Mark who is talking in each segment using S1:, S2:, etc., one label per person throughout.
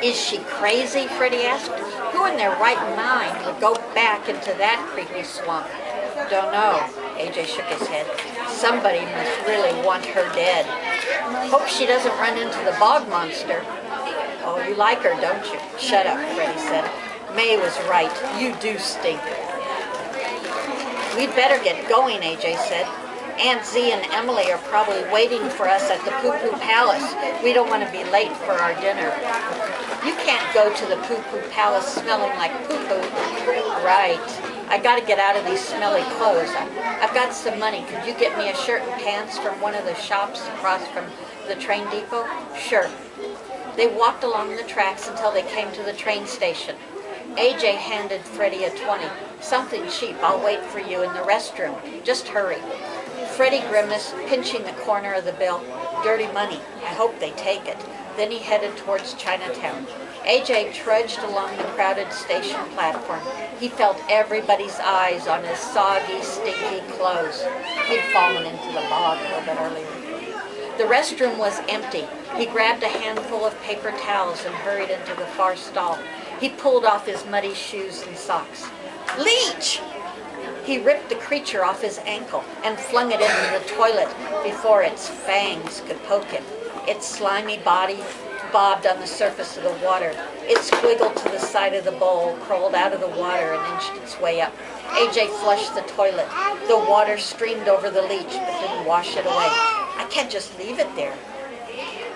S1: Is she crazy? Freddie asked. Who in their right mind would go back into that creepy swamp? Don't know. AJ shook his head. Somebody must really want her dead. Hope she doesn't run into the bog monster. Oh, you like her, don't you? Shut up, Freddie said. May was right. You do stink. We'd better get going, AJ said. Aunt Z and Emily are probably waiting for us at the Poo Poo Palace. We don't want to be late for our dinner. You can't go to the Poo Poo Palace smelling like poo-poo. Right. I got to get out of these smelly clothes. I've got some money. Could you get me a shirt and pants from one of the shops across from the train depot? Sure. They walked along the tracks until they came to the train station. AJ handed Freddie a 20. Something cheap. I'll wait for you in the restroom. Just hurry. Freddie grimaced, pinching the corner of the bill. Dirty money. I hope they take it. Then he headed towards Chinatown. AJ trudged along the crowded station platform. He felt everybody's eyes on his soggy, stinky clothes. He'd fallen into the bog a little bit earlier. The restroom was empty. He grabbed a handful of paper towels and hurried into the far stall. He pulled off his muddy shoes and socks. Leech! He ripped the creature off his ankle and flung it into the toilet before its fangs could poke him. Its slimy body bobbed on the surface of the water. It squiggled to the side of the bowl, crawled out of the water, and inched its way up. AJ flushed the toilet. The water streamed over the leech, but didn't wash it away. I can't just leave it there.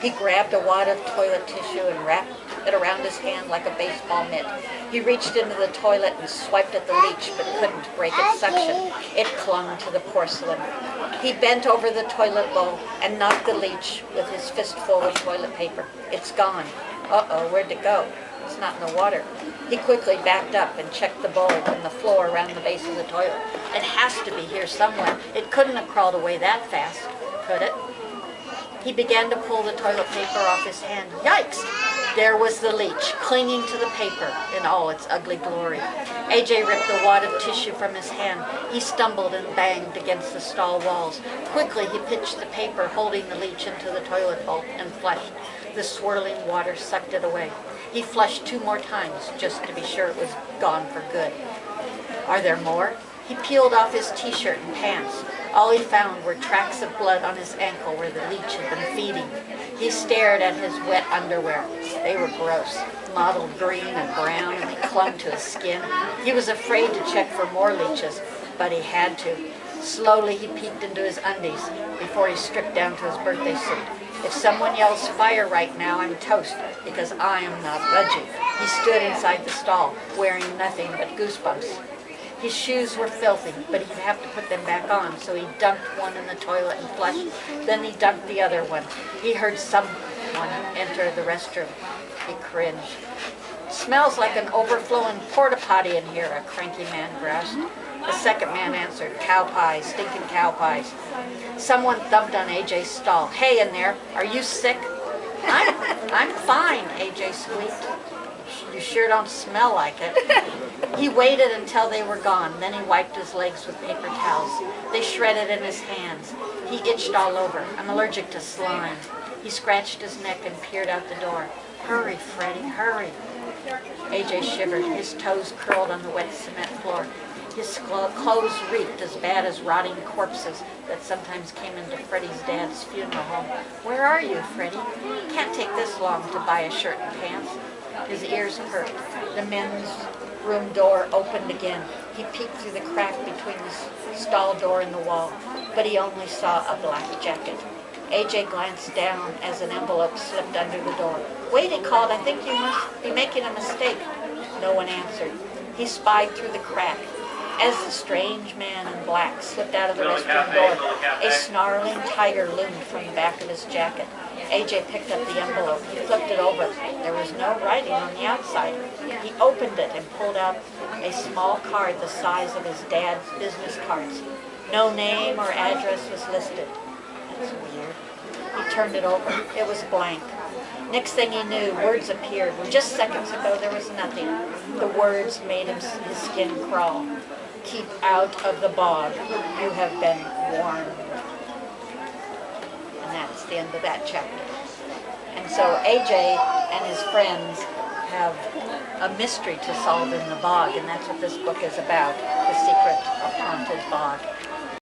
S1: He grabbed a wad of toilet tissue and wrapped it around his hand like a baseball mitt. He reached into the toilet and swiped at the leech, but couldn't break its suction. It clung to the porcelain. He bent over the toilet bowl and knocked the leech with his fistful of toilet paper. It's gone. Uh-oh, where'd it go? It's not in the water. He quickly backed up and checked the bowl and the floor around the base of the toilet. It has to be here somewhere. It couldn't have crawled away that fast, could it? He began to pull the toilet paper off his hand. Yikes! There was the leech, clinging to the paper in all its ugly glory. AJ ripped the wad of tissue from his hand. He stumbled and banged against the stall walls. Quickly, he pitched the paper, holding the leech into the toilet bowl, and flushed. The swirling water sucked it away. He flushed 2 more times, just to be sure it was gone for good. Are there more? He peeled off his t-shirt and pants. All he found were tracks of blood on his ankle where the leech had been feeding. He stared at his wet underwear. They were gross, mottled green and brown, and they clung to his skin. He was afraid to check for more leeches, but he had to. Slowly he peeked into his undies before he stripped down to his birthday suit. If someone yells fire right now, I'm toast, because I am not budging. He stood inside the stall, wearing nothing but goosebumps. His shoes were filthy, but he'd have to put them back on, so he dunked one in the toilet and flushed. Then he dunked the other one. He heard someone enter the restroom. He cringed. Smells like an overflowing porta-potty in here, a cranky man groused. The second man answered, cow pies, stinking cow pies. Someone thumped on AJ's stall. Hey in there, are you sick? I'm fine, AJ squeaked. You sure don't smell like it. He waited until they were gone. Then he wiped his legs with paper towels. They shredded in his hands. He itched all over. I'm allergic to slime. He scratched his neck and peered out the door. Hurry, Freddie, hurry. AJ shivered. His toes curled on the wet cement floor. His clothes reeked as bad as rotting corpses that sometimes came into Freddie's dad's funeral home. Where are you, Freddie? Can't take this long to buy a shirt and pants. His ears perked. The men's room door opened again. He peeked through the crack between the stall door and the wall, but he only saw a black jacket. AJ glanced down as an envelope slipped under the door. Wait, he called. I think you must be making a mistake. No one answered. He spied through the crack. As the strange man in black slipped out of the restroom door, a snarling tiger loomed from the back of his jacket. AJ picked up the envelope. He flipped it over. There was no writing on the outside. He opened it and pulled out a small card the size of his dad's business cards. No name or address was listed. That's weird. He turned it over. It was blank. Next thing he knew, words appeared. Where just seconds ago there was nothing. The words made his skin crawl. Keep out of the bog. You have been warned. And that's the end of that chapter. And So AJ and his friends have a mystery to solve in the bog, and that's what this book is about, The Secret of Haunted Bog.